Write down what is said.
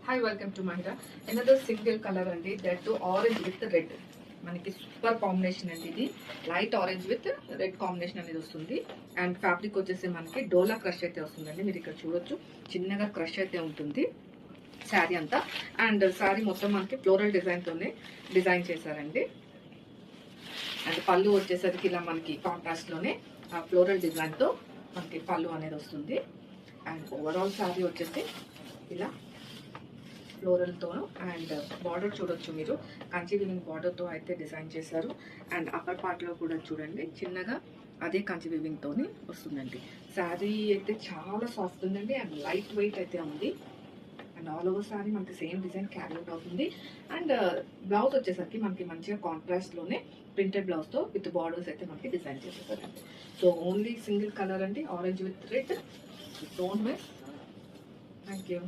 Hi welcome to Mahira. Another single colour అండి, that too orange with red. మనకి super combination అండి. ఇది light orange with red combination అనేది వస్తుంది. అండ్ ఫ్యాబ్రిక్ వచ్చేసి మనకి డోలా క్రష్ అయితే వస్తుందండి. మీరు ఇక్కడ చూడొచ్చు, చిన్నగా క్రష్ అయితే ఉంటుంది శారీ అంతా. అండ్ శారీ మొత్తం మనకి ఫ్లోరల్ డిజైన్తోనే డిజైన్ చేశారండి. అండ్ పళ్ళు వచ్చేసరికి ఇలా మనకి కాంట్రాస్ట్లోనే ఫ్లోరల్ డిజైన్తో మనకి పళ్ళు అనేది వస్తుంది. అండ్ ఓవరాల్ శారీ వచ్చేసి ఇలా ఫ్లోరల్తో అండ్ బార్డర్ చూడొచ్చు మీరు, కంచి వీవింగ్ బార్డర్తో అయితే డిజైన్ చేశారు. అండ్ అప్పర్ పార్ట్లో కూడా చూడండి, చిన్నగా అదే కంచి వీవింగ్తో వస్తుందండి. శారీ అయితే చాలా సాఫ్ట్ ఉందండి అండ్ లైట్ వెయిట్ అయితే ఉంది. అండ్ ఆల్ ఓవర్ శారీ మనకి సేమ్ డిజైన్ క్యారీ అవుట్ అవుతుంది. అండ్ బ్లౌజ్ వచ్చేసరికి మనకి మంచిగా కాంట్రాస్ట్లోనే ప్రింటెడ్ బ్లౌజ్తో విత్ బార్డర్స్ అయితే మనకి డిజైన్ చేసేసారండి. సో ఓన్లీ సింగిల్ కలర్ అండి, orange with red. Don't miss. Thank you.